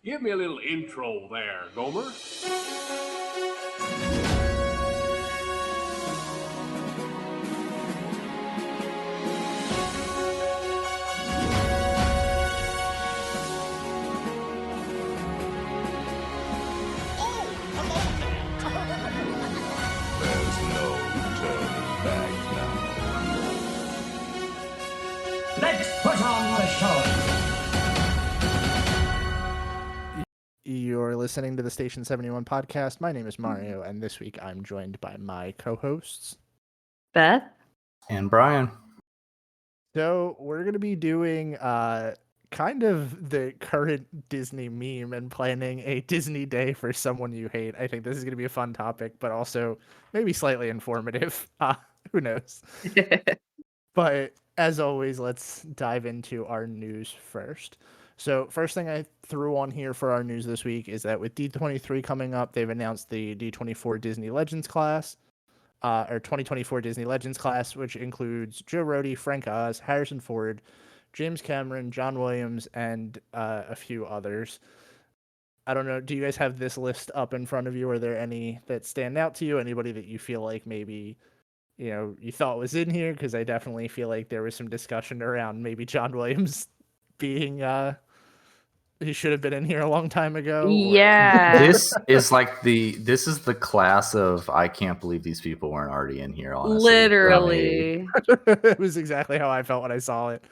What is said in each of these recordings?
Give me a little intro there, Gomer. There's no turning back now. Let's put on the show. You're listening to the Station 71 podcast. My name is Mario, and this week I'm joined by my co-hosts, Beth? And Brian. So we're going to be doing kind of the current Disney meme and planning a Disney day for someone you hate. I think this is going to be a fun topic, but also maybe slightly informative. Who knows? But as always, let's dive into our news first. So first thing I threw on here for our news this week is that with D23 coming up, they've announced the D24 Disney Legends class, or 2024 Disney Legends class, which includes Joe Rohde, Frank Oz, Harrison Ford, James Cameron, John Williams, and a few others. I don't know. Do you guys have this list up in front of you? Are there any that stand out to you? Anybody that you feel like maybe, you thought was in here? Because I definitely feel like there was some discussion around maybe John Williams being he should have been in here a long time ago. Yeah. This is the class of I can't believe these people weren't already in here, honestly. Literally. It was exactly how I felt when I saw it.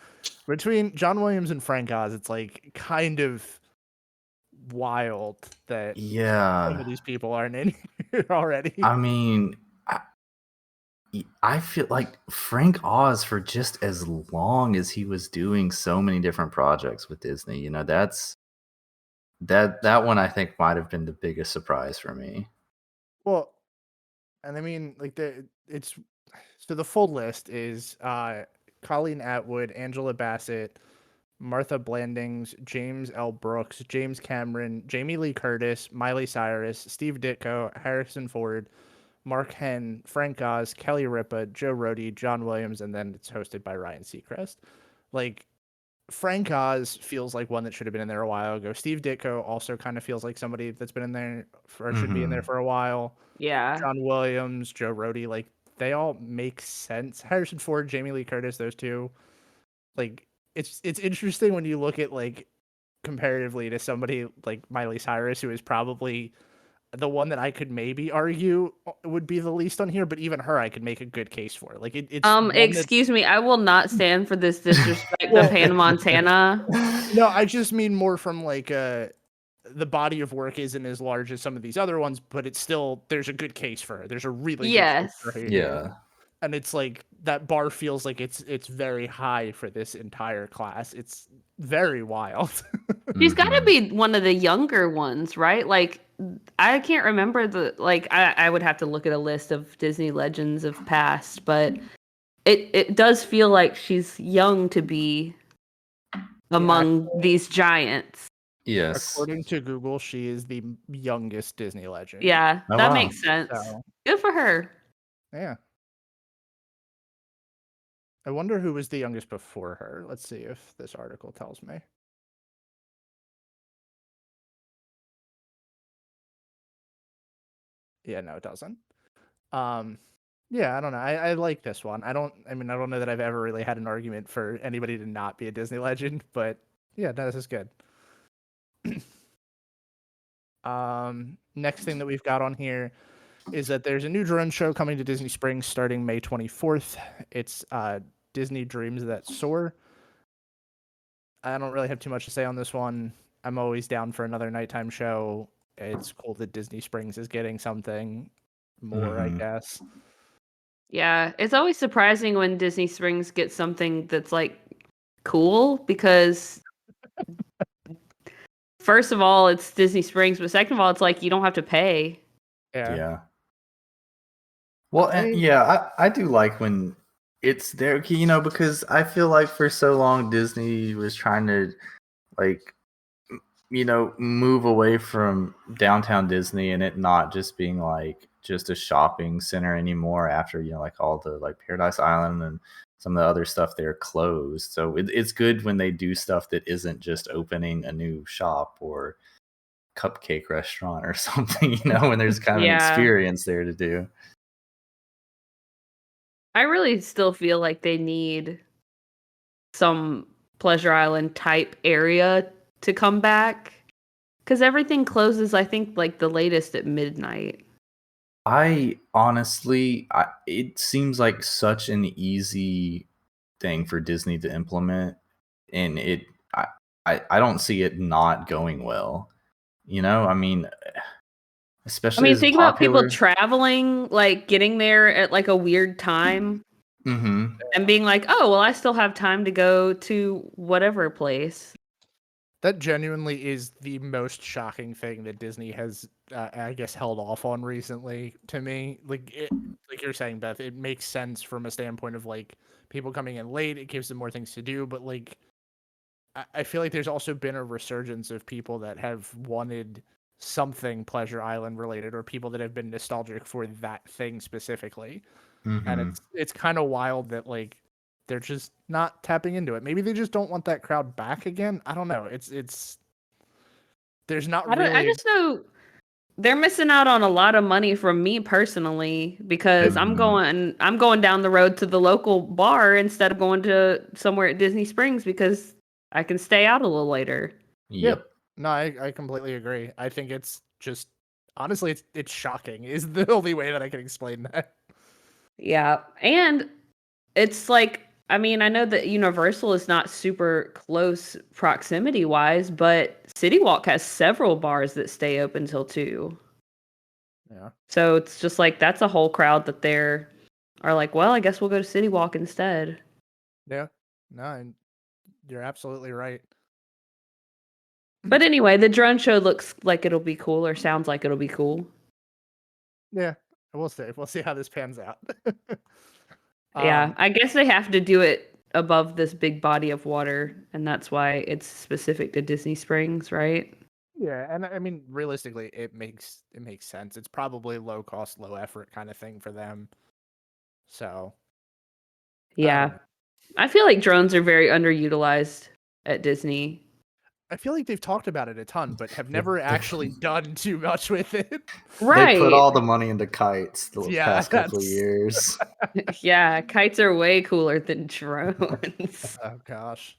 Between John Williams and Frank Oz, it's like kind of wild that some of these people aren't in here already. I mean, I feel like Frank Oz, for just as long as he was doing so many different projects with Disney, that one I think might have been the biggest surprise for me. Well, and I mean, like the full list is Colleen Atwood, Angela Bassett, Martha Blandings, James L. Brooks, James Cameron, Jamie Lee Curtis, Miley Cyrus, Steve Ditko, Harrison Ford, Mark Henn, Frank Oz, Kelly Ripa, Joe Rohde, John Williams, and then it's hosted by Ryan Seacrest. Like, Frank Oz feels like one that should have been in there a while ago. Steve Ditko also kind of feels like somebody that's been in there or should be in there for a while. Yeah. John Williams, Joe Rohde, like, they all make sense. Harrison Ford, Jamie Lee Curtis, those two. Like, it's interesting when you look at, like, comparatively to somebody like Miley Cyrus, who is probably the one that I could maybe argue would be the least on here, but even her I could make a good case for. Like it's excuse me, I will not stand for this disrespect of Hannah Montana. No, I just mean more from like the body of work isn't as large as some of these other ones, but it's still there's a good case for her. There's a really good case for her. Yeah. And it's like that bar feels like it's very high for this entire class. It's very wild. She's got to be one of the younger ones, right? Like, I can't remember I would have to look at a list of Disney legends of past, but it does feel like she's young to be among these giants. Yes. According to Google, she is the youngest Disney legend. Yeah, Oh, that wow. makes sense. So, Good for her. yeah. I wonder who was the youngest before her. Let's see if this article tells me. Yeah, no, it doesn't. Yeah, I don't know. I like this one. I don't know that I've ever really had an argument for anybody to not be a Disney legend, but yeah, no, this is good. Next thing that we've got on here is that there's a new drone show coming to Disney Springs starting May 24th. It's Disney Dreams That Soar. I don't really have too much to say on this one. I'm always down for another nighttime show. It's cool that Disney Springs is getting something more, I guess. Yeah, it's always surprising when Disney Springs gets something that's like cool because first of all, it's Disney Springs, but second of all, it's like you don't have to pay. Yeah. Well, I do like when it's there, because I feel like for so long Disney was trying to move away from downtown Disney and it not just being like just a shopping center anymore after, all the Paradise Island and some of the other stuff there closed. So it's good when they do stuff that isn't just opening a new shop or cupcake restaurant or something, you know, when there's kind of an Yeah. experience there to do. I really still feel like they need some Pleasure Island type area to come back. Because everything closes, I think, like the latest at midnight. I honestly, it seems like such an easy thing for Disney to implement, and I don't see it not going well. You know, I mean, I especially mean, as think about people popular. traveling, like getting there at like a weird time Mm-hmm. and being like, oh, well, I still have time to go to whatever place. That genuinely is the most shocking thing that Disney has, I guess, held off on recently to me. Like you're saying, Beth, it makes sense from a standpoint of like people coming in late. It gives them more things to do, but like I feel like there's also been a resurgence of people that have wanted something Pleasure Island related, or people that have been nostalgic for that thing specifically. And Mm-hmm. it's kind of wild that like they're just not tapping into it. Maybe they just don't want that crowd back again. I don't know. It's there's not I really. just know they're missing out on a lot of money from me personally because I'm going down the road to the local bar instead of going to somewhere at Disney Springs because I can stay out a little later. Yep. No, I completely agree. I think it's just honestly it's shocking is the only way that I can explain that. Yeah. And it's like, I mean, I know that Universal is not super close proximity wise, but City Walk has several bars that stay open till 2. Yeah. So it's just like that's a whole crowd that are like, well, I guess we'll go to City Walk instead. Yeah. No, and you're absolutely right. But anyway, the drone show looks like it'll be cool or sounds like it'll be cool. Yeah. We'll see. We'll see how this pans out. Yeah, I guess they have to do it above this big body of water, and that's why it's specific to Disney Springs, right? Yeah, and I mean realistically it makes sense. It's probably low cost, low effort kind of thing for them. So Yeah. I feel like drones are very underutilized at Disney. I feel like they've talked about it a ton, but have never actually done too much with it. Right. They put all the money into kites the Yeah, past couple of that's- years. Yeah, kites are way cooler than drones. Oh gosh.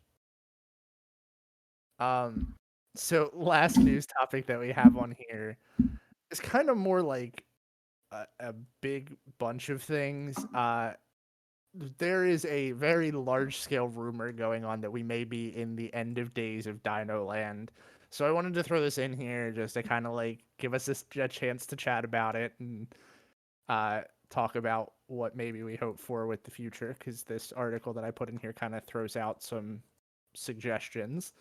So last news topic that we have on here is kind of more like a big bunch of things. There is a very large scale rumor going on that we may be in the end of days of Dino Land. So I wanted to throw this in here just to kind of like give us a chance to chat about it and talk about what maybe we hope for with the future, because this article that I put in here kind of throws out some suggestions.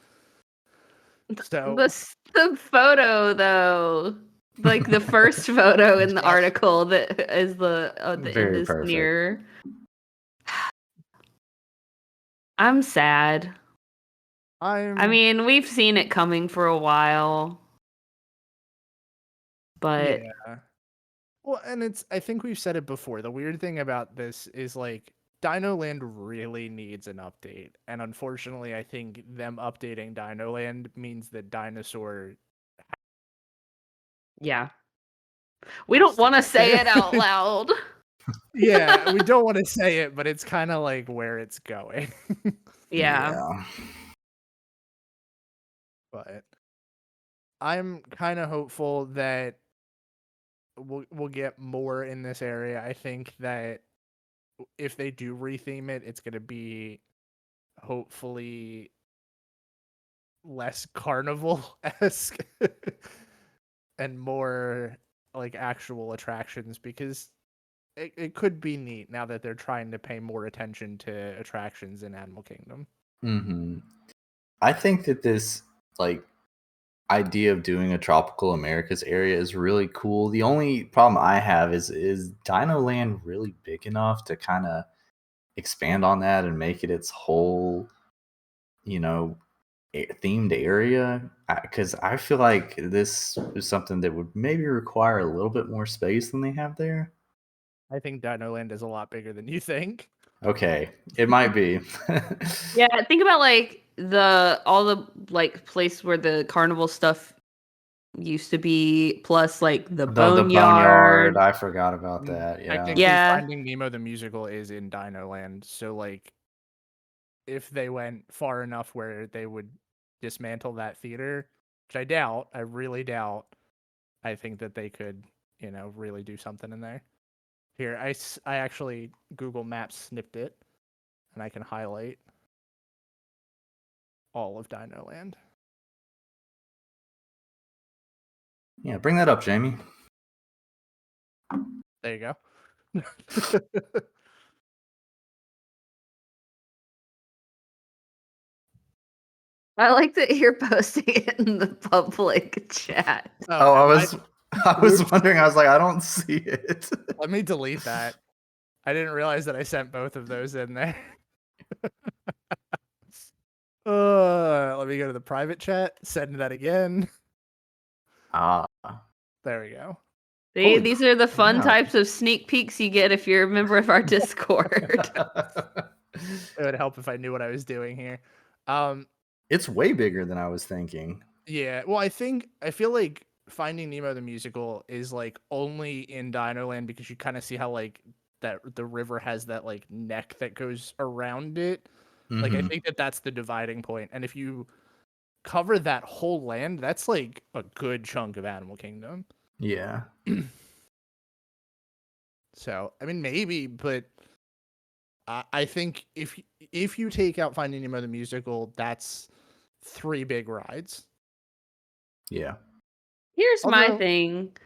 So The photo though, like the first photo in the article that is the Very end is perfect. near. I'm sad. I mean, we've seen it coming for a while, but yeah. Well, and I think we've said it before. The weird thing about this is like Dino Land really needs an update. And unfortunately, I think them updating Dino Land means that Dinosaur yeah. We don't want to say it out loud. yeah, we don't want to say it, but it's kind of like where it's going. Yeah. But I'm kind of hopeful that we'll get more in this area. I think that if they do retheme it, it's going to be hopefully less carnival-esque and more like actual attractions, because it could be neat now that they're trying to pay more attention to attractions in Animal Kingdom. Mm-hmm. I think that this like idea of doing a tropical Americas area is really cool. The only problem I have is Dino Land really big enough to kind of expand on that and make it its whole, you know, themed area? Because I feel like this is something that would maybe require a little bit more space than they have there. I think Dino Land is a lot bigger than you think. Okay, it might be. Yeah, think about like all the like place where the carnival stuff used to be, plus like the The boneyard. boneyard. I forgot about that. Yeah. Technically, Yeah. Finding Nemo the musical is in Dino Land, so like, if they went far enough where they would dismantle that theater, which I doubt, I really doubt, I think that they could, really do something in there. Here, I actually Google Maps snipped it, and I can highlight all of Dino Land. Yeah, bring that up, Jamie. There you go. I like that you're posting it in the public chat. Oh, I and was I was wondering. I was like, I don't see it. let me delete that. I didn't realize that I sent both of those in there. Let me go to the private chat. Send that again. Ah, There we go. See, Holy these are the fun crap. types of sneak peeks you get if you're a member of our Discord. It would help if I knew what I was doing here. It's way bigger than I was thinking. Yeah. Well, I feel like Finding Nemo the musical is like only in Dino Land because you kind of see how like that the river has that like neck that goes around it. Like I Mhm. think that's the dividing point. And if you cover that whole land, that's like a good chunk of Animal Kingdom. Yeah. So I mean maybe, but I think if you take out Finding Nemo the musical, that's 3 big rides. Yeah. Here's my Although- thing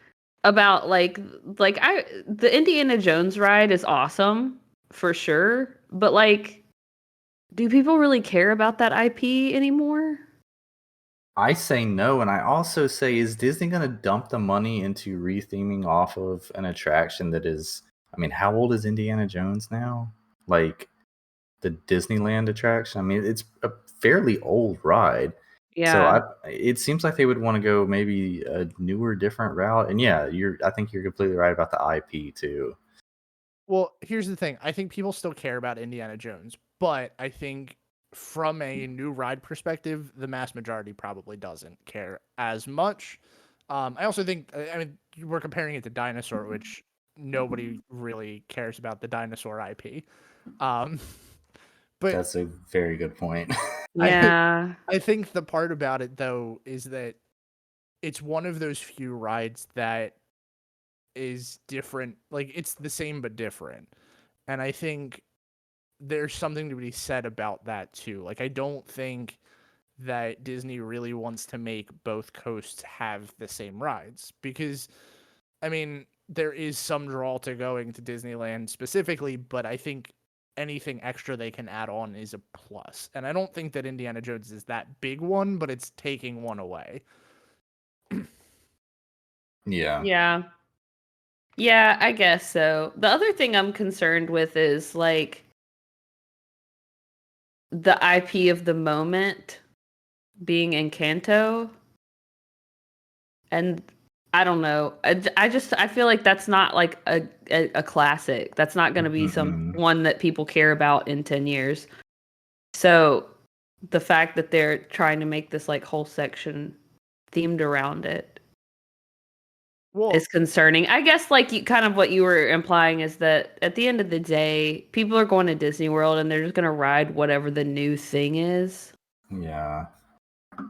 about the Indiana Jones ride is awesome for sure, but like, do people really care about that IP anymore? I say no, and I also say, is Disney going to dump the money into retheming off of an attraction that is? I mean, how old is Indiana Jones now? Like the Disneyland attraction. I mean, it's a fairly old ride. Yeah. So it seems like they would want to go maybe a newer, different route. And yeah, I think you're completely right about the IP too. Well, here's the thing. I think people still care about Indiana Jones, but I think from a new ride perspective, the mass majority probably doesn't care as much. I also think, I mean, we're comparing it to Dinosaur, which nobody really cares about the Dinosaur IP. But That's a very good point. Yeah. I think the part about it, though, is that it's one of those few rides that is different. Like, it's the same but different. And I think there's something to be said about that, too. Like, I don't think that Disney really wants to make both coasts have the same rides. Because, I mean, there is some draw to going to Disneyland specifically, but I think anything extra they can add on is a plus. And I don't think that Indiana Jones is that big one, but it's taking one away. Yeah. Yeah. Yeah, I guess so. The other thing I'm concerned with is like the IP of the moment being Encanto. And I don't know. I feel like that's not like a classic. That's not going to be some one that people care about in 10 years. So the fact that they're trying to make this like whole section themed around it is concerning. I guess like kind of what you were implying is that at the end of the day, people are going to Disney World and they're just going to ride whatever the new thing is. Yeah.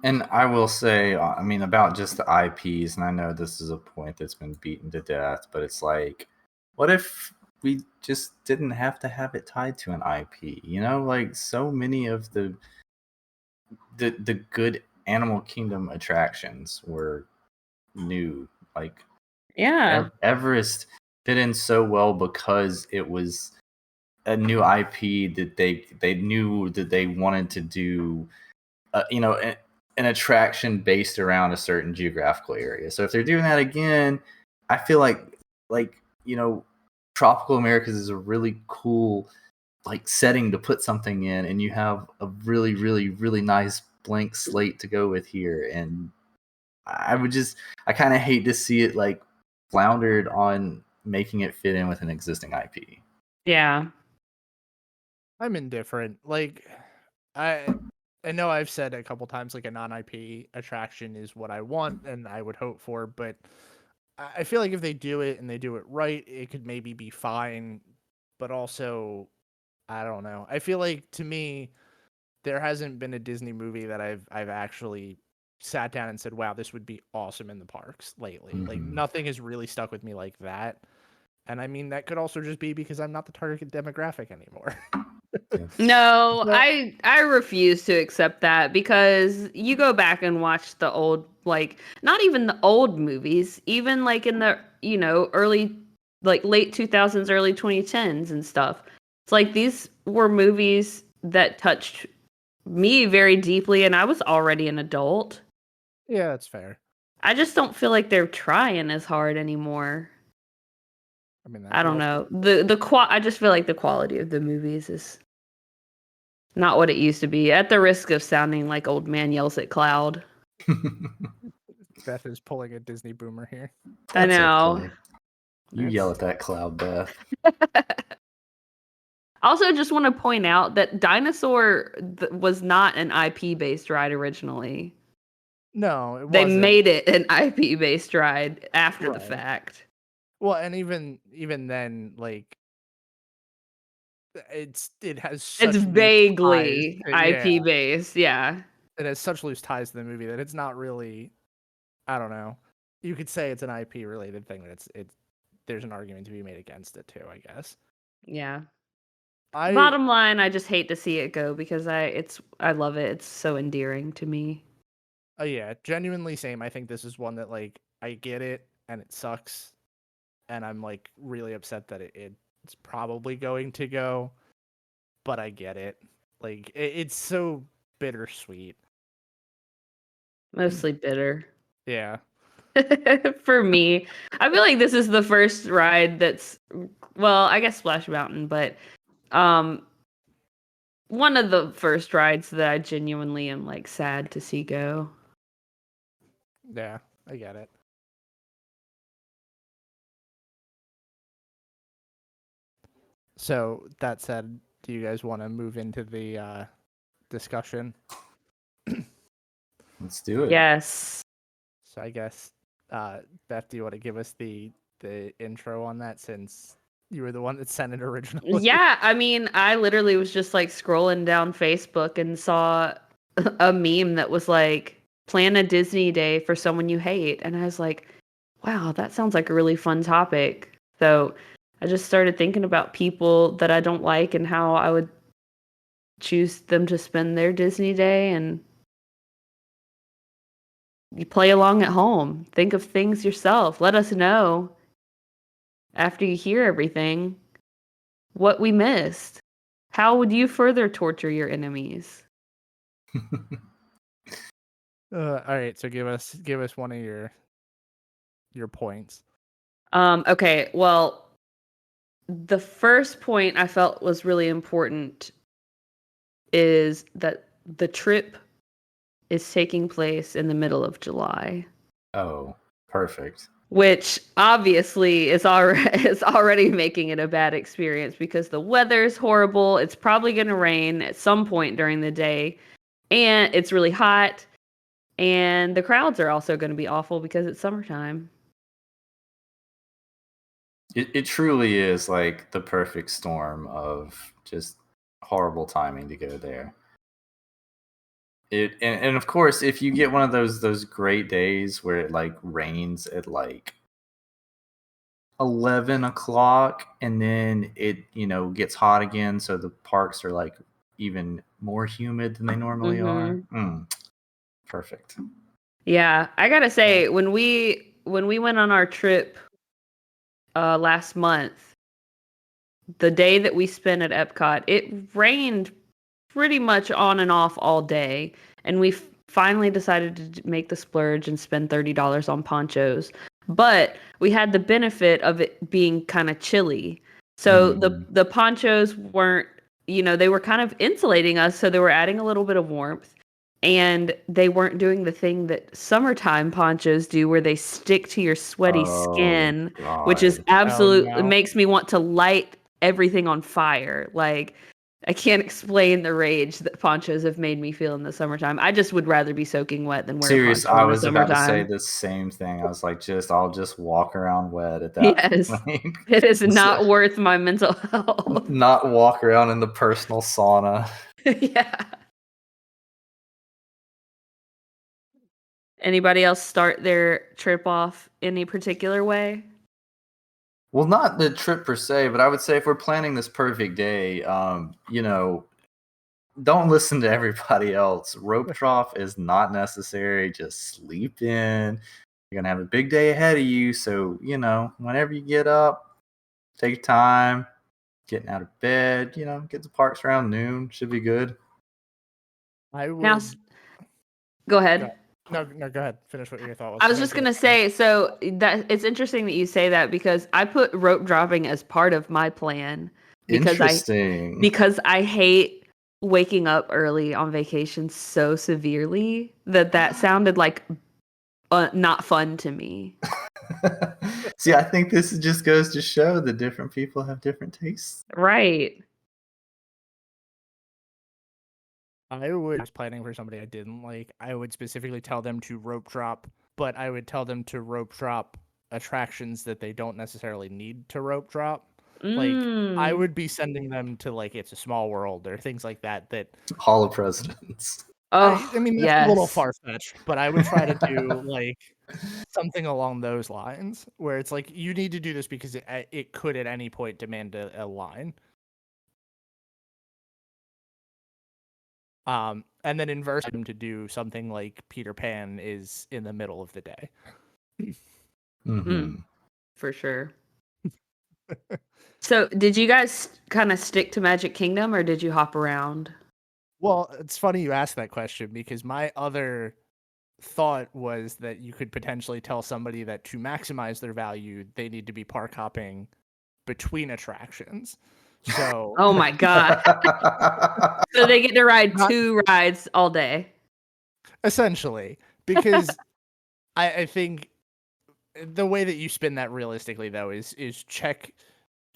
And I will say, I mean, about just the IPs, and I know this is a point that's been beaten to death, but it's like, what if we just didn't have to have it tied to an IP? You know, like so many of the good Animal Kingdom attractions were new. Like, Yeah. Everest fit in so well because it was a new IP that they knew that they wanted to do, you know, an attraction based around a certain geographical area. So if they're doing that again, I feel like you know, Tropical Americas is a really cool like setting to put something in, and you have a really really really nice blank slate to go with here. And I kind of hate to see it like floundered on making it fit in with an existing IP. Yeah. I'm indifferent. Like, I know I've said a couple times like a non-IP attraction is what I want and I would hope for, but I feel like if they do it and they do it right, it could maybe be fine. But also, I don't know. I feel like to me, there hasn't been a Disney movie that I've actually sat down and said, "Wow, this would be awesome in the parks" lately. Like Mhm. nothing has really stuck with me like that. And I mean, that could also just be because I'm not the target demographic anymore. No, So- I refuse to accept that because you go back and watch the old, like, not even the old movies, even like in the, early, like late 2000s, early 2010s and stuff. It's like these were movies that touched me very deeply and I was already an adult. Yeah, that's fair. I just don't feel like they're trying as hard anymore. I mean, that I could don't also- know. I just feel like the quality of the movies is not what it used to be. At the risk of sounding like old man yells at cloud. Beth is pulling a Disney boomer here. I That's know. okay. You yell at that cloud, Beth. Also, just want to point out that Dinosaur was not an IP based ride originally. No, it They wasn't. made it an IP based ride after the Right. fact. Well, and even then, like it has such It's loose vaguely ties to- IP based, yeah. it has such loose ties to the movie that it's not really. I don't know. You could say it's an IP related thing, but it's there's an argument to be made against it too. I guess. Yeah. I Bottom line, I just hate to see it go because I love it. It's so endearing to me. yeah, genuinely same. I think this is one that like I get it and it sucks, and I'm like really upset that it's probably going to go, but I get it. Like it's so bittersweet. Mostly bitter. Yeah. For me, I feel like this is the first ride that's, well, I guess Splash Mountain, but one of the first rides that I genuinely am like sad to see go. Yeah, I get it. So that said, do you guys want to move into the discussion? Let's do it. Yes. So I guess Beth, do you want to give us the intro on that since you were the one that sent it originally? Yeah, I mean, I literally was just like scrolling down Facebook and saw a meme that was like, plan a Disney day for someone you hate. And I was like, wow, that sounds like a really fun topic. So I just started thinking about people that I don't like and how I would choose them to spend their Disney day. And you play along at home. Think of things yourself. Let us know after you hear everything what we missed. How would you further torture your enemies? All right, so give us one of your points. Okay, well, the first point I felt was really important is that the trip is taking place in the middle of July, Oh, perfect. which obviously is already making it a bad experience because the weather's horrible. It's probably going to rain at some point during the day, and it's really hot, and the crowds are also going to be awful because it's summertime. It truly is like the perfect storm of just horrible timing to go there. And of course, if you get one of those great days where it like rains at like 11 o'clock and then it gets hot again, so the parks are like even more humid than they normally are. Perfect. Yeah, I gotta say, when we went on our trip last month, the day that we spent at Epcot, it rained pretty much on and off all day, and we finally decided to make the splurge and spend $30 on ponchos. But we had the benefit of it being kind of chilly, so the ponchos weren't, they were kind of insulating us, so they were adding a little bit of warmth. And they weren't doing the thing that summertime ponchos do where they stick to your sweaty skin, which is God. absolute, no. it makes me want to light everything on fire. Like, I can't explain the rage that ponchos have made me feel in the summertime. I just would rather be soaking wet than wear a Serious, poncho I in the was about to say summertime. the same thing. I was like, I'll just walk around wet at that Yes. point. It is It's not like- worth my mental health. Not walk around in the personal sauna. Yeah. Anybody else start their trip off any particular way? Well, not the trip per se, but I would say if we're planning this perfect day, don't listen to everybody else. Rope trough is not necessary. Just sleep in. You're gonna have a big day ahead of you, so whenever you get up, take your time, getting out of bed. Get to parks around noon. Should be good. I would. Now, go ahead. No, go ahead. Finish what your thought was. I was just gonna say, so that it's interesting that you say that because I put rope dropping as part of my plan Interesting. because I hate waking up early on vacation so severely that sounded like not fun to me. See, I think this just goes to show that different people have different tastes. Right. I was planning for somebody I didn't like. I would specifically tell them to rope drop, but I would tell them to rope drop attractions that they don't necessarily need to rope drop. Like, I would be sending them to, like, It's a Small World or things like that. Hall of Presidents. Oh, I mean, that's a little far-fetched, but I would try to do, like, something along those lines, where it's like, you need to do this because it could at any point demand a line. And then inverse them to do something like Peter Pan is in the middle of the day. Mm-hmm. For sure. So, did you guys kind of stick to Magic Kingdom or did you hop around? Well, it's funny you asked that question because my other thought was that you could potentially tell somebody that to maximize their value, they need to be park hopping between attractions. So, Oh my god! So they get to ride 2 rides all day. essentially, because I think the way that you spin that realistically though is check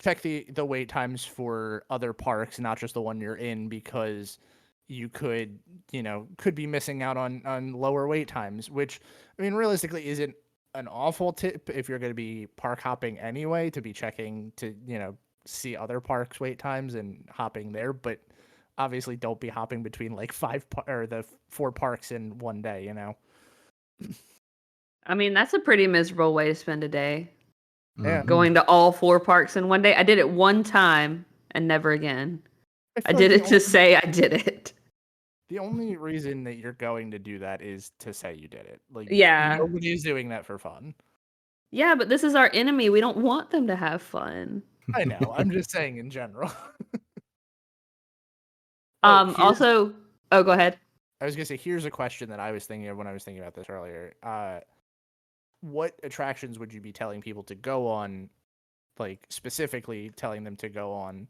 the wait times for other parks, not just the one you're in, because you could be missing out on lower wait times, which I mean realistically isn't an awful tip if you're going to be park hopping anyway, to be checking to see other parks wait times and hopping there, but obviously don't be hopping between like 4 parks in one day. I mean, that's a pretty miserable way to spend a day. Yeah. Going to all 4 parks in one day. I did it one time and never again. I feel did like it to say I did it. the only reason that you're going to do that is to say you did it. Like, Yeah. nobody's doing that for fun. Yeah, but this is our enemy. We don't want them to have fun. I know. I'm just saying in general. Oh, Also, go ahead. I was gonna say, here's a question that I was thinking of when I was thinking about this earlier. What attractions would you be telling people to go on, like specifically telling them to go on,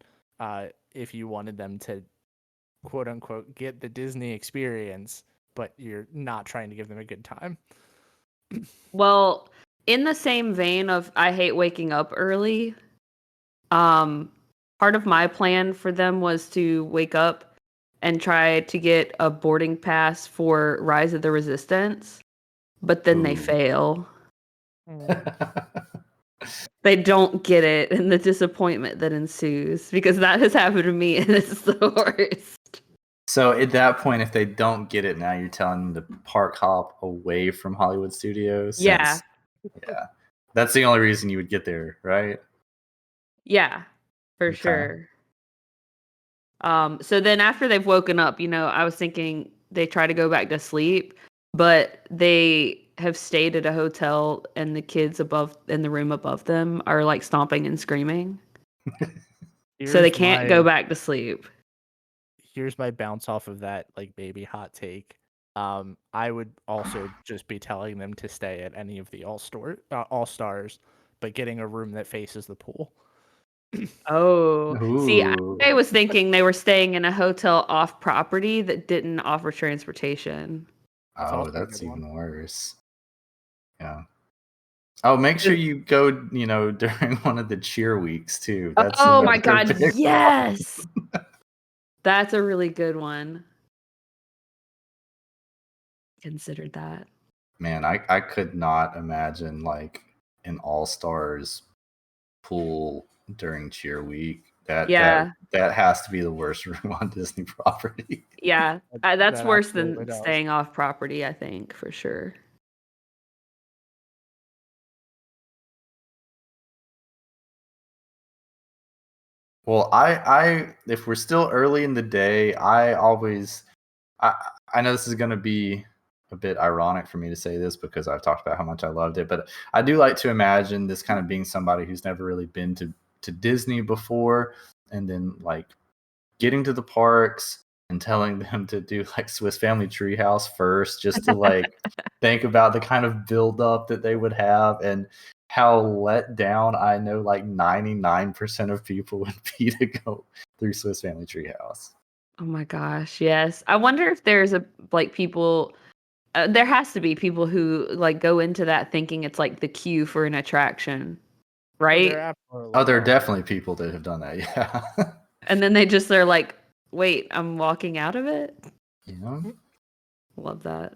if you wanted them to, quote unquote, get the Disney experience, but you're not trying to give them a good time? Well, in the same vein of I hate waking up early, part of my plan for them was to wake up and try to get a boarding pass for Rise of the Resistance, but then they fail. They don't get it, and the disappointment that ensues, because that has happened to me and it's the worst. So at that point, if they don't get it, now you're telling them to park hop away from Hollywood Studios. Yeah. Yeah. That's the only reason you would get there, right? Yeah, for Okay. sure. So then after they've woken up, I was thinking they try to go back to sleep, but they have stayed at a hotel and the kids in the room above them are like stomping and screaming. So they can't go back to sleep. Here's my bounce off of that, like, baby hot take. I would also just be telling them to stay at any of the All Stars, but getting a room that faces the pool. Oh, see, Ooh. I was thinking they were staying in a hotel off property that didn't offer transportation. That's Oh, also a that's good one. even worse. Yeah. Oh, make sure you go, during one of the cheer weeks too. That's Oh my another god, big yes. That's a really good one. Considered that. Man, I could not imagine like an all-stars pool during cheer week. Yeah. That has to be the worst room on Disney property. Yeah, that's That worse absolutely than does. staying off property, I think, for sure. Well, I if we're still early in the day, I know this is going to be a bit ironic for me to say this because I've talked about how much I loved it, but I do like to imagine this kind of being somebody who's never really been to Disney before, and then like getting to the parks and telling them to do like Swiss Family Treehouse first, just to like think about the kind of build up that they would have and how let down I know like 99% of people would be to go through Swiss Family Treehouse. Oh my gosh, yes. I wonder if there's people. There has to be people who like go into that thinking it's like the queue for an attraction, right? There are definitely people that have done that, yeah. And then they're like, "Wait, I'm walking out of it." Yeah. Love that.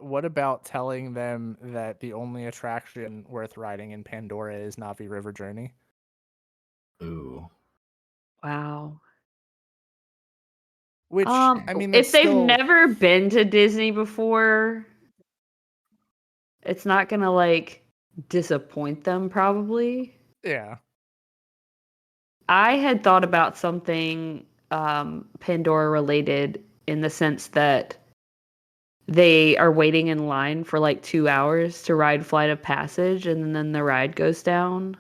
What about telling them that the only attraction worth riding in Pandora is Navi River Journey? Ooh. Wow. Which I mean, if that's they've still... never been to Disney before, it's not gonna like disappoint them, probably. Yeah. I had thought about something Pandora related in the sense that they are waiting in line for like 2 hours to ride Flight of Passage, and then the ride goes down.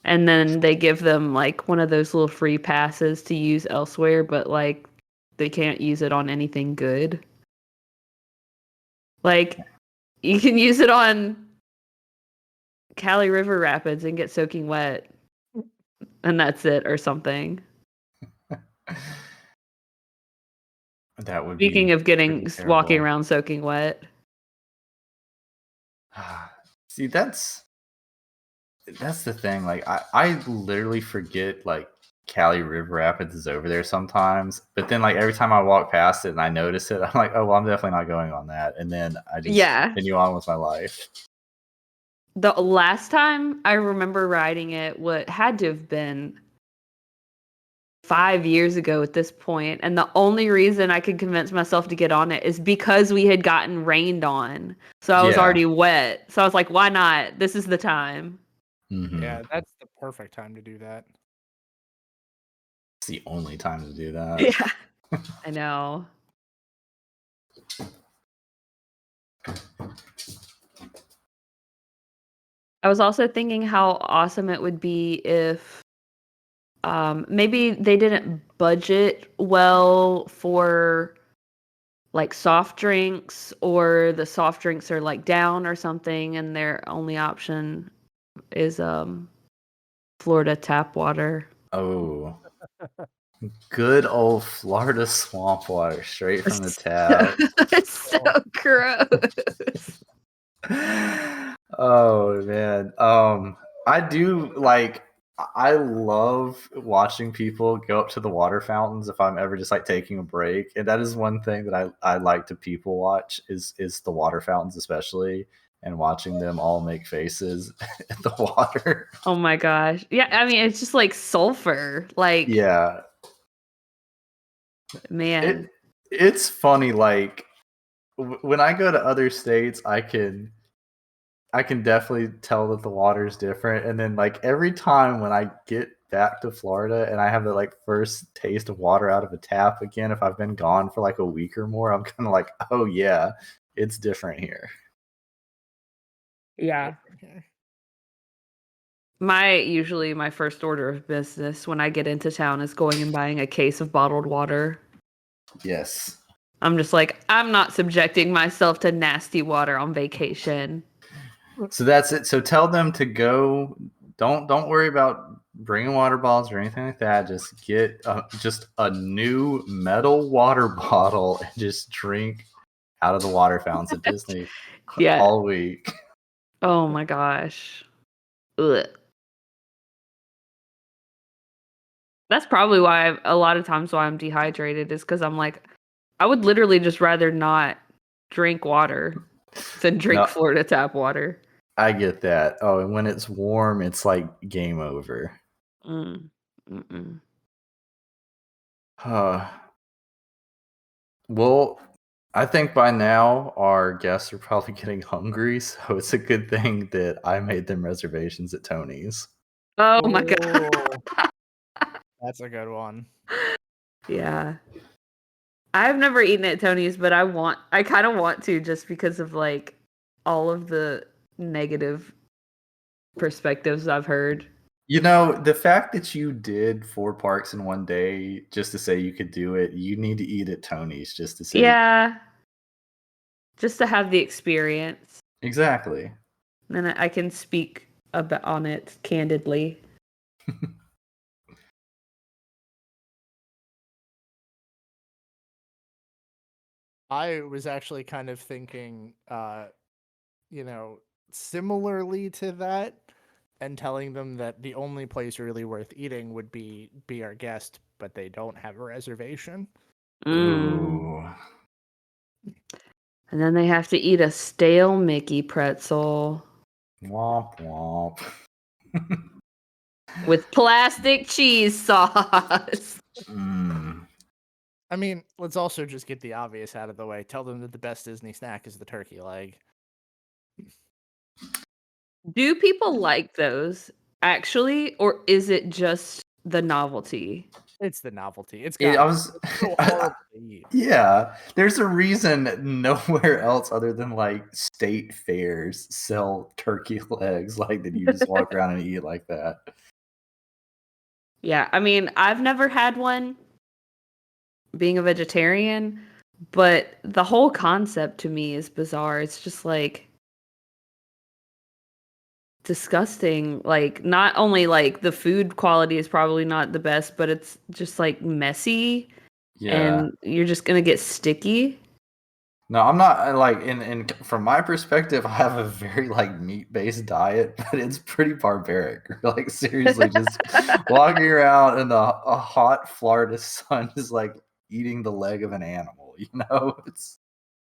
And then they give them like one of those little free passes to use elsewhere, but like they can't use it on anything good. Like you can use it on Cali River Rapids and get soaking wet, and that's it, or something. That would Speaking be of getting pretty walking terrible. around soaking wet. See, that's the thing. Like I literally forget like Cali River Rapids is over there sometimes, but then like every time I walk past it and I notice it, I'm like, oh well, I'm definitely not going on that, and then I just continue on with my life. The last time I remember riding it, what had to have been 5 years ago at this point, and the only reason I could convince myself to get on it is because we had gotten rained on, so I was already wet. So I was like, why not? This is the time. Mm-hmm. Yeah, that's the perfect time to do that. It's the only time to do that. Yeah, I know. I was also thinking how awesome it would be if maybe they didn't budget well for like soft drinks, or the soft drinks are like down or something, and their only option is Florida tap water. Oh, good old Florida swamp water straight from the tap. It's so gross. Oh man. I do like I love watching people go up to the water fountains if I'm ever just like taking a break. And that is one thing that I like to people watch is the water fountains, especially, and watching them all make faces at the water. Oh my gosh. Yeah, I mean it's just like sulfur. Like Yeah. Man. It's funny, like when I go to other states, I can definitely tell that the water is different. And then like every time when I get back to Florida and I have the like first taste of water out of a tap again, if I've been gone for like a week or more, I'm kind of like, oh yeah, it's different here. Yeah. My first order of business when I get into town is going and buying a case of bottled water. Yes. I'm just like, I'm not subjecting myself to nasty water on vacation. So that's it. So tell them to go. Don't worry about bringing water bottles or anything like that. Just get just a new metal water bottle and just drink out of the water fountains at Disney Yeah. all week. Oh my gosh. Ugh. That's probably why a lot of times why I'm dehydrated is because I'm like, I would literally just rather not drink water than drink No. Florida tap water. I get that. Oh, and when it's warm, it's like game over. Mm-mm. Well, I think by now our guests are probably getting hungry, so it's a good thing that I made them reservations at Tony's. Oh my god. Oh, that's a good one. Yeah. I've never eaten at Tony's, but I kind of want to just because of like all of the negative perspectives I've heard. You know, the fact that you did 4 parks in one day just to say you could do it, you need to eat at Tony's just to say. Yeah. Just to have the experience. Exactly. And then I can speak on it candidly. I was actually kind of thinking, similarly to that, and telling them that the only place really worth eating would be our guest, but they don't have a reservation. Ooh. And then they have to eat a stale Mickey pretzel Womp womp. with plastic cheese sauce. I mean, let's also just get the obvious out of the way. Tell them that the best Disney snack is the turkey leg. Do people like those actually, or is it just the novelty? It's the novelty. It's I got was so horrible to eat. Yeah, there's a reason nowhere else other than like state fairs sell turkey legs like that you just walk around and eat like that. Yeah, I mean, I've never had one being a vegetarian, but the whole concept to me is bizarre. It's just like disgusting. Like, not only like the food quality is probably not the best, but it's just like messy and you're just gonna get sticky. No, I'm not like in from my perspective, I have a very like meat-based diet, but it's pretty barbaric. Like seriously, just walking around in a hot Florida sun is like eating the leg of an animal, you know? It's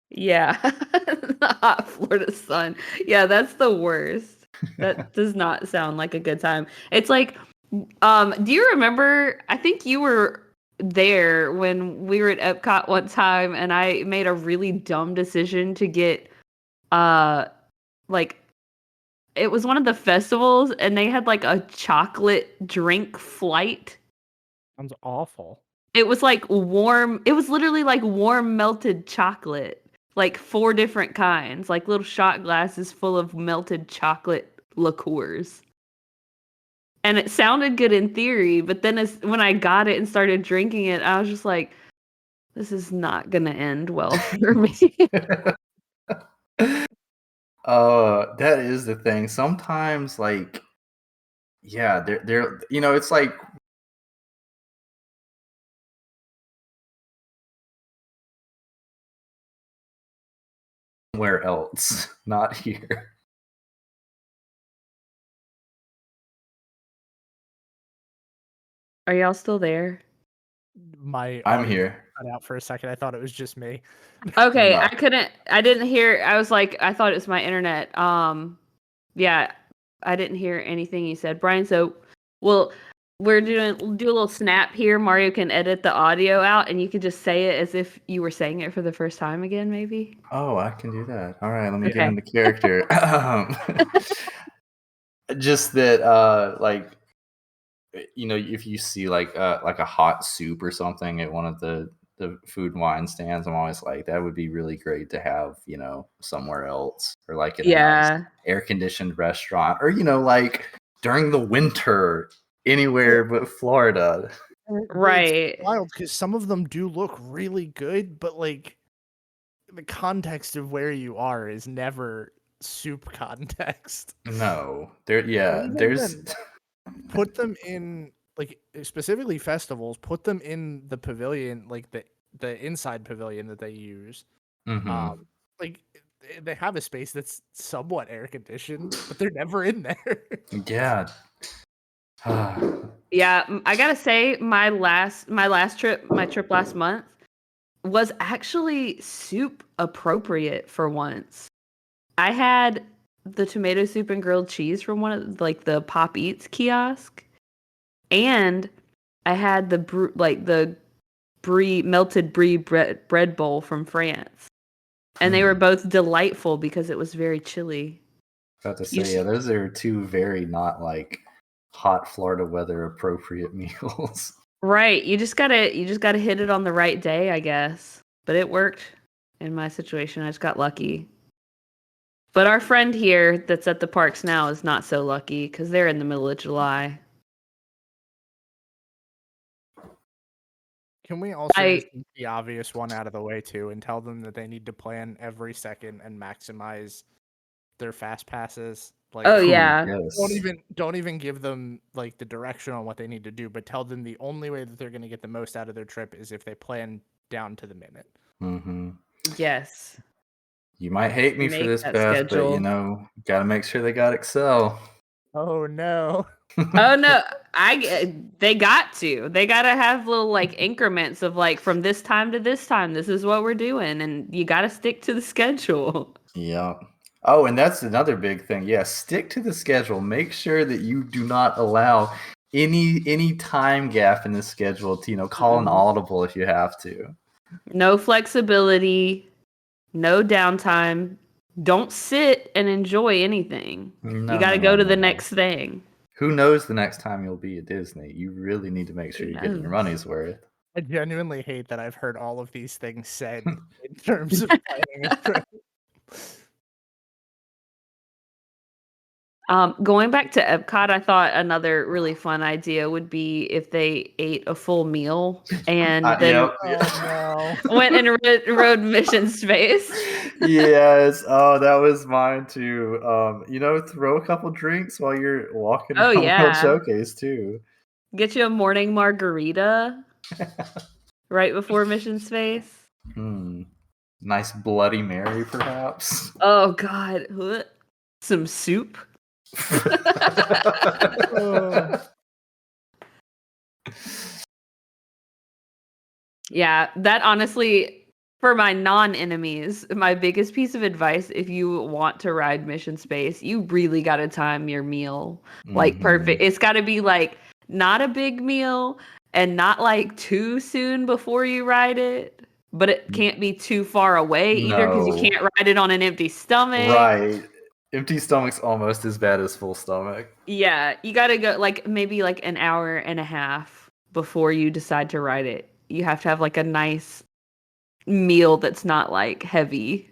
Yeah. The hot Florida sun. Yeah, that's the worst. That does not sound like a good time. It's like, do you remember, I think you were there when we were at Epcot one time and I made a really dumb decision to get like it was one of the festivals and they had like a chocolate drink flight. Sounds awful. It was like warm, it was literally like warm melted chocolate. Like 4 different kinds, like little shot glasses full of melted chocolate liqueurs. And it sounded good in theory, but then when I got it and started drinking it, I was just like, this is not going to end well for me. That is the thing. Sometimes, like, yeah, they're you know, it's like somewhere else, not here. Are y'all still there? I'm I'm here. Cut out for a second. I thought it was just me. Okay, No. I didn't hear, I was like, I thought it was my internet. Yeah, I didn't hear anything you said, Brian. So, well, we'll do a little snap here. Mario can edit the audio out and you can just say it as if you were saying it for the first time again, maybe. Oh, I can do that. All right, let me Okay. get into character. Just that, like, you know, if you see like a hot soup or something at one of the food and wine stands, I'm always like, that would be really great to have, you know, somewhere else, or like in a nice air conditioned restaurant, or you know, like during the winter anywhere but Florida. Right. It's wild because some of them do look really good, but like the context of where you are is never soup context. No, Even there's then, put them in like specifically festivals. Put them in the pavilion, like the inside pavilion that they use. Mhm. Like they have a space that's somewhat air conditioned, but they're never in there. Yeah. Yeah, I gotta say, my trip last month was actually soup appropriate for once. I had the tomato soup and grilled cheese from one of like the Pop Eats kiosk, and I had the brie melted brie bread bowl from France, and they were both delightful because it was very chilly. About to You say, yeah, those are two very not like hot Florida weather appropriate meals. Right. You just gotta hit it on the right day, I guess. But it worked in my situation. I just got lucky. But our friend here that's at the parks now is not so lucky because they're in the middle of July. Can we also I just get the obvious one out of the way too and tell them that they need to plan every second and maximize their fast passes? Like oh Ooh, yeah. yes. don't even give them like the direction on what they need to do, but tell them the only way that they're going to get the most out of their trip is if they plan down to the minute. Mm-hmm. Yes. You might hate me for Make this, that Beth, but you schedule. know, gotta make sure they got Excel. Oh no. Oh no, they got to. They got to have little like increments of like from this time to this time. This is what we're doing, and you got to stick to the schedule. Yeah. Oh, and that's another big thing. Yeah, stick to the schedule. Make sure that you do not allow any time gap in the schedule to, call an Mhm. audible if you have to. No flexibility, no downtime. Don't sit and enjoy anything. No, You got to no, go no, to no, the no. next thing. Who knows the next time you'll be at Disney? You really need to make sure Who you're getting your knows? money's worth. I genuinely hate that I've heard all of these things said in terms of planning a trip. Going back to Epcot, I thought another really fun idea would be if they ate a full meal and then Yep. Oh went and rode Mission Space. Yes. Oh, that was mine too. Throw a couple drinks while you're walking Oh around World yeah, Showcase too. get you a morning margarita right before Mission Space. Nice Bloody Mary, perhaps. Oh God, Huh. Some soup. no. Yeah, that honestly, for my non-enemies, my biggest piece of advice if you want to ride Mission Space, you really got to time your meal like perfect. It's got to be like not a big meal and not like too soon before you ride it, but it can't be too far away either because you No. can't ride it on an empty stomach. Right. Empty stomach's almost as bad as full stomach. Yeah, you got to go like maybe like an hour and a half before you decide to ride it. You have to have like a nice meal that's not like heavy.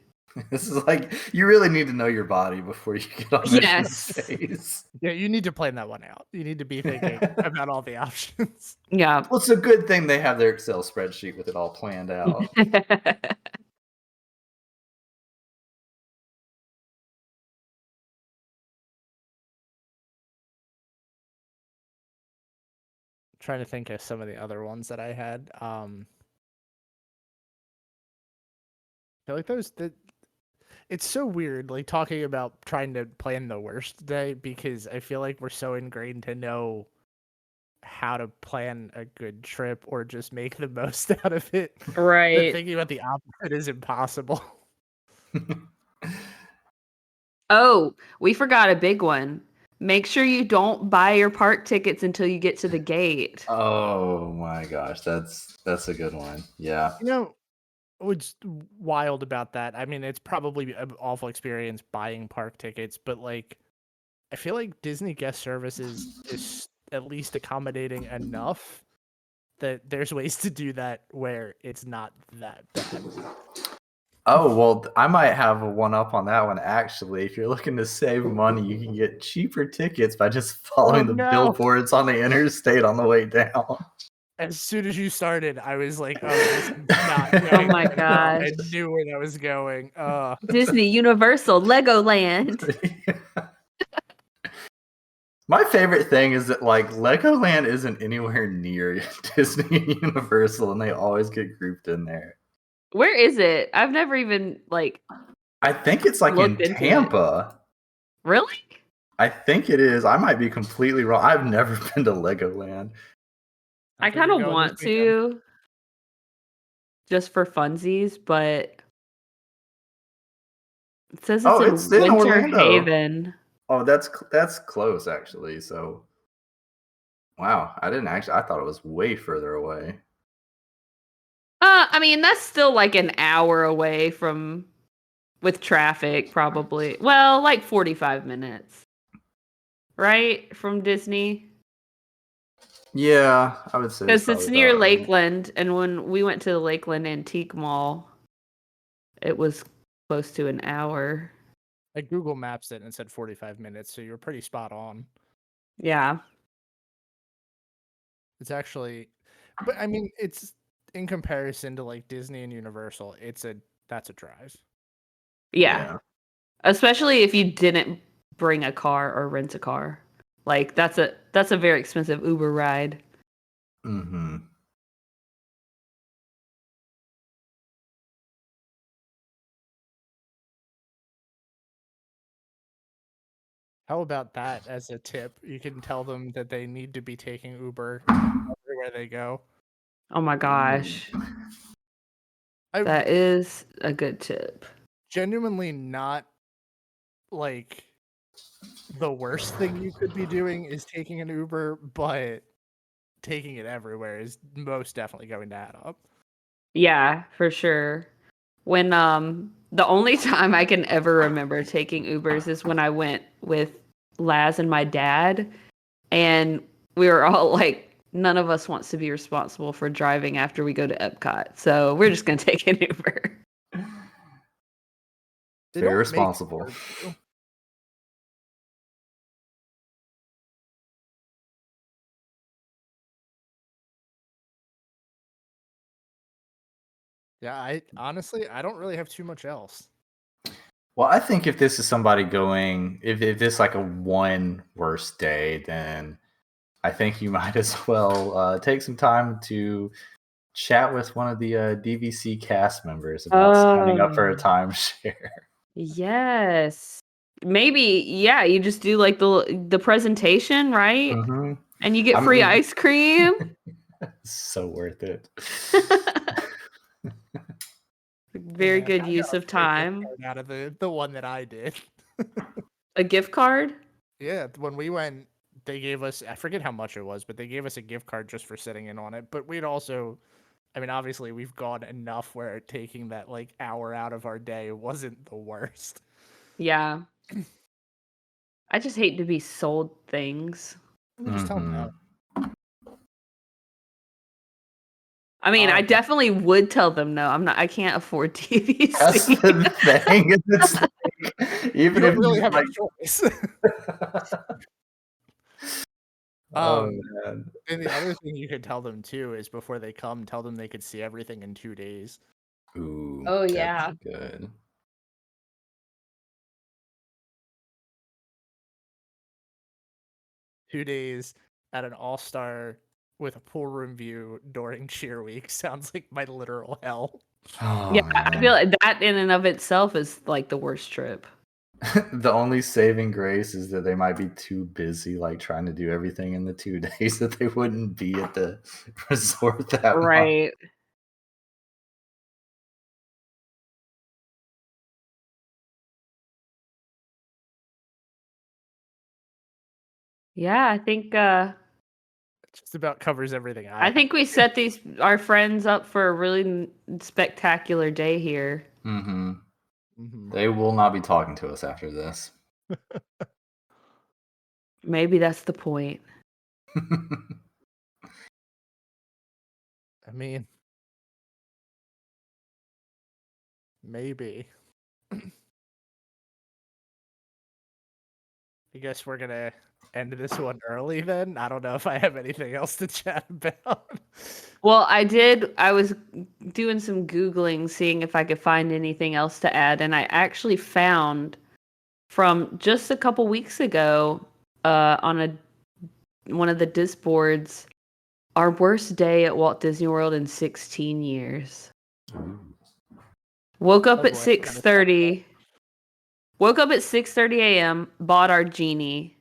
This is like you really need to know your body before you get on Mission Yes. Space. Yeah, you need to plan that one out. You need to be thinking about all the options. Yeah. Well, it's a good thing they have their Excel spreadsheet with it all planned out. Trying to think of some of the other ones that I had. I feel like it's so weird, like talking about trying to plan the worst day because I feel like we're so ingrained to know how to plan a good trip or just make the most out of it. That Right. thinking about the opposite is impossible. Oh, we forgot a big one. Make sure you don't buy your park tickets until you get to the gate. Oh my gosh, that's a good one. Yeah. You know, what's wild about that? I mean, it's probably an awful experience buying park tickets, but like, I feel like Disney guest services is at least accommodating enough that there's ways to do that where it's not that bad. Oh, well, I might have a one up on that one actually. If you're looking to save money, you can get cheaper tickets by just following the no. billboards on the interstate on the way down. As soon as you started, I was like, "Oh, this is not going my well." I gosh. knew where that was going. Disney, Universal, Legoland. My favorite thing is that like Legoland isn't anywhere near Disney and Universal, and they always get grouped in there. Where is it? I've never even I think it's like in Looked into it. Tampa. really. I think it is. I might be completely wrong. I've never been to Legoland. I think kind we're of going want this weekend. to, just for funsies, but it says Oh, it's it's in in Winter Orlando. Haven. Oh, that's close actually. So, wow, I thought it was way further away. I mean, that's still like an hour away from, with traffic, probably. Well, like 45 minutes, right? From Disney. Yeah, I would say Because it's probably near about right. Lakeland, and when we went to the Lakeland Antique Mall, it was close to an hour. I Google Maps it and it said 45 minutes, so you're pretty spot on. Yeah. It's actually, but I mean, it's in comparison to like Disney and Universal, that's a drive. Yeah. Especially if you didn't bring a car or rent a car. Like that's a very expensive Uber ride. Mm-hmm. How about that as a tip? You can tell them that they need to be taking Uber everywhere they go. Oh my gosh. I That is a good tip. genuinely not like the worst thing you could be doing is taking an Uber, but taking it everywhere is most definitely going to add up. Yeah, for sure. When the only time I can ever remember taking Ubers is when I went with Laz and my dad, and we were all like, none of us wants to be responsible for driving after we go to Epcot, so we're just gonna take an Uber. They Very don't make it responsible. hard to do. Yeah, I honestly don't really have too much else. Well, I think if this is somebody going, if this like a one worst day, then I think you might as well take some time to chat with one of the DVC cast members about signing up for a timeshare. Yes. Maybe, yeah, you just do like the presentation, right? Mm-hmm. And you get I free mean- ice cream. So worth it. Very Yeah, good I use got a of free gift time. card out of the one that I did. A gift card? Yeah, when we went, they gave us, I forget how much it was, but they gave us a gift card just for sitting in on it. But we'd also, I mean, obviously we've gone enough where taking that like hour out of our day wasn't the worst. Yeah. I just hate to be sold things. Just tell them no. I mean, I definitely would tell them no. I can't afford TVC. That's the thing. It's like, even You if don't really you, have like, a choice. oh man. And the other thing you could tell them too is before they come, tell them they could see everything in 2 days. Ooh. Oh, that's yeah. good. Two days at an all-star with a pool room view during cheer week sounds like my literal hell. Oh, Yeah, I man. feel like that in and of itself is like the worst trip. The only saving grace is that they might be too busy, like trying to do everything in the 2 days that they wouldn't be at the resort that month. Right. Yeah, I think It just about covers everything I think we set our friends up for a really spectacular day here. Mm-hmm. Mm-hmm. They will not be talking to us after this. Maybe that's the point. I mean, maybe. I guess we're gonna end this one early then. I don't know if I have anything else to chat about. Well, I was doing some Googling, seeing if I could find anything else to add, and I actually found from just a couple weeks ago on one of the disc boards, our worst day at Walt Disney World in 16 years. Ooh. Woke up Oh at boy, kinda 6:30. Woke up at 6:30 a.m. Bought our genie.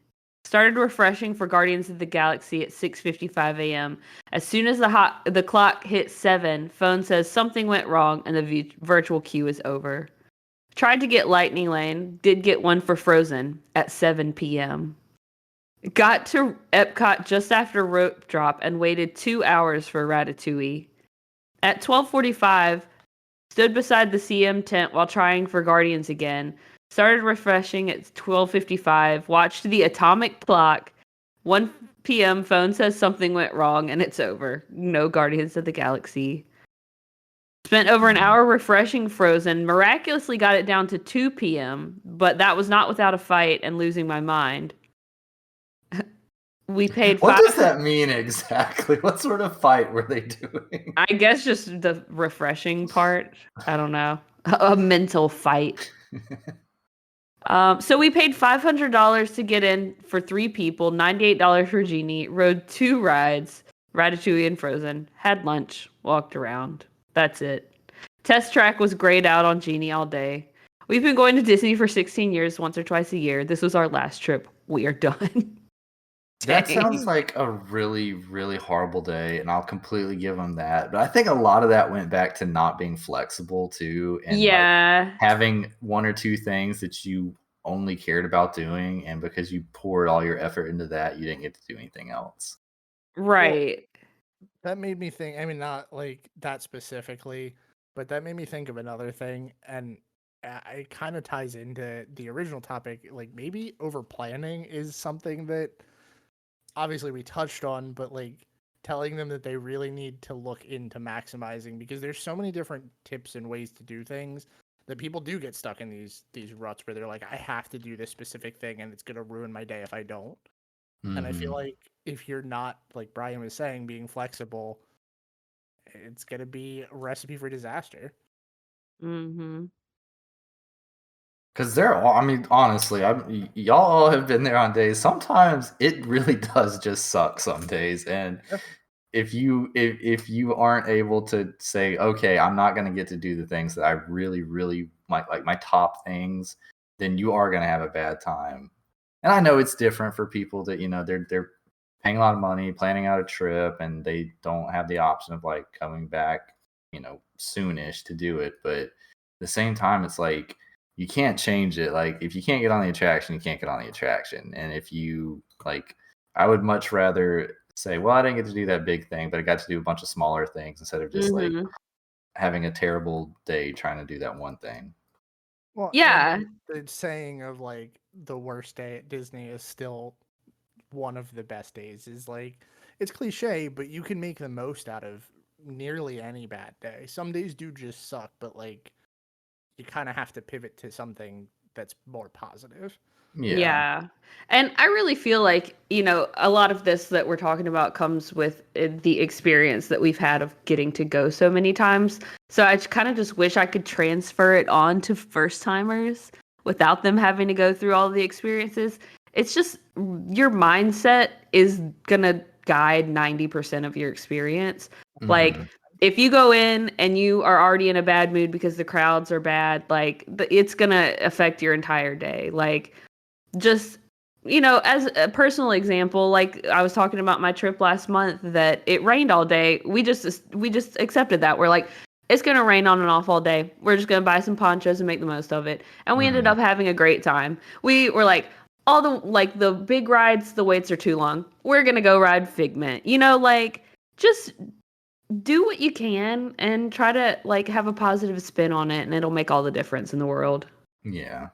Started refreshing for Guardians of the Galaxy at 6:55 a.m. As soon as the clock hit 7, phone says something went wrong and the virtual queue is over. Tried to get Lightning Lane. Did get one for Frozen at 7 p.m. Got to Epcot just after rope drop and waited 2 hours for Ratatouille. At 12:45, stood beside the CM tent while trying for Guardians again. Started refreshing at 12:55. Watched the atomic clock. 1 p.m. phone says something went wrong and it's over. No Guardians of the Galaxy. Spent over an hour refreshing Frozen. Miraculously got it down to 2 p.m. But that was not without a fight and losing my mind. We paid What five. does that mean exactly? What sort of fight were they doing? I guess just the refreshing part. I don't know. A mental fight. So we paid $500 to get in for 3 people, $98 for Genie, rode 2 rides, Ratatouille and Frozen, had lunch, walked around. That's it. Test track was grayed out on Genie all day. We've been going to Disney for 16 years, once or twice a year. This was our last trip. We are done. That Dang. sounds like a really, really horrible day, and I'll completely give them that. But I think a lot of that went back to not being flexible too, and like Yeah, having 1 or 2 things that you only cared about doing, and because you poured all your effort into that, you didn't get to do anything else. right. That made me think, I mean, not like that specifically, but that made me think of another thing. And it kind of ties into the original topic. Like, maybe over planning is something that obviously we touched on, but like telling them that they really need to look into maximizing, because there's so many different tips and ways to do things that people do get stuck in these ruts where they're like, I have to do this specific thing and it's going to ruin my day if I don't. And I feel Mhm. like if you're not, like Brian was saying, being flexible, it's going to be a recipe for disaster. Mm-hmm. Because they're all, I mean, honestly, y'all all have been there on days. Sometimes it really does just suck some days. And Yeah. if you aren't able to say, okay, I'm not going to get to do the things that I really, really like my top things, then you are going to have a bad time. And I know it's different for people that, they're paying a lot of money, planning out a trip, and they don't have the option of like coming back, soonish to do it. But at the same time, it's like, you can't change it. Like, if you can't get on the attraction, you can't get on the attraction. And if you like, I would much rather say, well, I didn't get to do that big thing, but I got to do a bunch of smaller things instead of just like Mm-hmm. having a terrible day trying to do that one thing. Well, Yeah. and the saying of like the worst day at Disney is still one of the best days is like, it's cliche, but you can make the most out of nearly any bad day. Some days do just suck, but like you kind of have to pivot to something that's more positive. Yeah. And I really feel like, a lot of this that we're talking about comes with the experience that we've had of getting to go so many times. So I kind of just wish I could transfer it on to first timers without them having to go through all the experiences. It's just your mindset is going to guide 90% of your experience. Like, Mhm. if you go in and you are already in a bad mood because the crowds are bad, like it's going to affect your entire day. Like, just as a personal example, like I was talking about my trip last month that it rained all day. We just accepted that. We're like, it's gonna rain on and off all day. We're just gonna buy some ponchos and make the most of it. And we ended Mhm. up having a great time. We were like, all the big rides, the waits are too long. We're gonna go ride Figment. Like, just do what you can and try to like have a positive spin on it, and it'll make all the difference in the world. Yeah.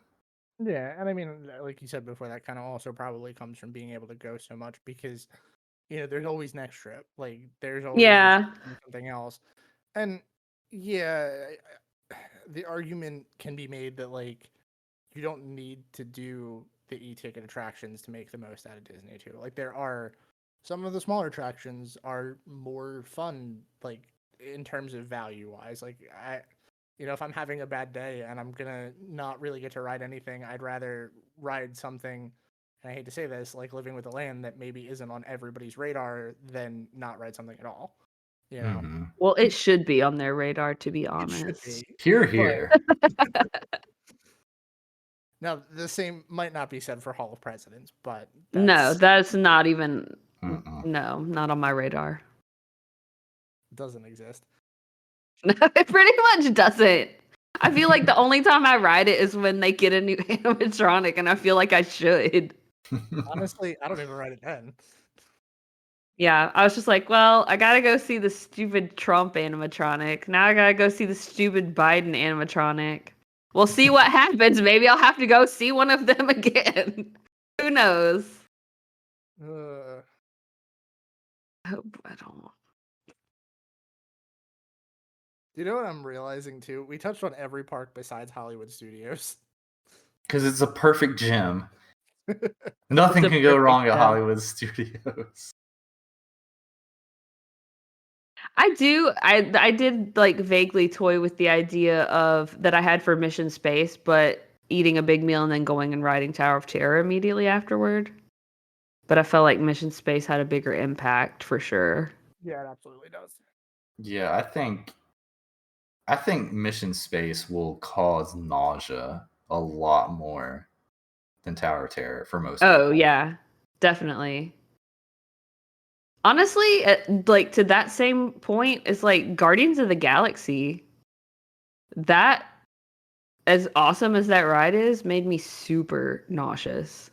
Yeah, and I mean, like you said before, that kind of also probably comes from being able to go so much because, there's always next trip. Like, there's always Yeah. something else. And yeah, the argument can be made that, like, you don't need to do the e-ticket attractions to make the most out of Disney, too. Like, there are some of the smaller attractions are more fun, like, in terms of value-wise. Like, if I'm having a bad day and I'm gonna not really get to ride anything, I'd rather ride something, and I hate to say this, like Living with the Land that maybe isn't on everybody's radar than not ride something at all. You know, Mhm. Well, it should be on their radar, to be it should honest. be. Here, here. Now, the same might not be said for Hall of Presidents, but No, that's not even. Mm-mm. No, not on my radar. doesn't exist. No, it pretty much doesn't. I feel like the only time I ride it is when they get a new animatronic, and I feel like I should. Honestly, I don't even write it then. Yeah, I was just like, well, I gotta go see the stupid Trump animatronic. Now I gotta go see the stupid Biden animatronic. We'll see what happens. Maybe I'll have to go see one of them again. Who knows? I hope I don't. You know what I'm realizing too? We touched on every park besides Hollywood Studios. Because it's a perfect gym. Nothing It's a can go wrong perfect at gym. Hollywood Studios. I did like vaguely toy with the idea of that I had for Mission Space, but eating a big meal and then going and riding Tower of Terror immediately afterward. But I felt like Mission Space had a bigger impact for sure. Yeah, it absolutely does. Yeah, I think Mission Space will cause nausea a lot more than Tower of Terror for most Oh people. yeah, definitely. Honestly, like to that same point, it's like Guardians of the Galaxy. That, as awesome as that ride is, made me super nauseous.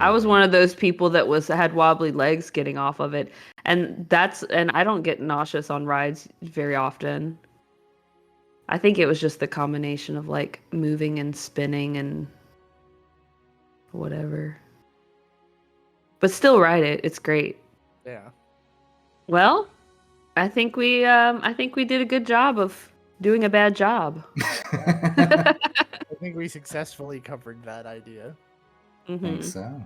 I was Really. one of those people that had wobbly legs getting off of it, and I don't get nauseous on rides very often. I think it was just the combination of like moving and spinning and whatever. But still ride it. It's great. Yeah. Well, I think we did a good job of doing a bad job. I think we successfully covered that idea. I think Mhm. so.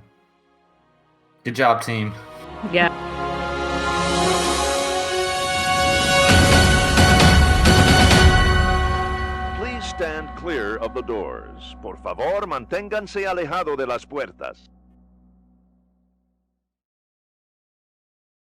Good job, team. Yeah. Please stand clear of the doors. Por favor, manténganse alejado de las puertas.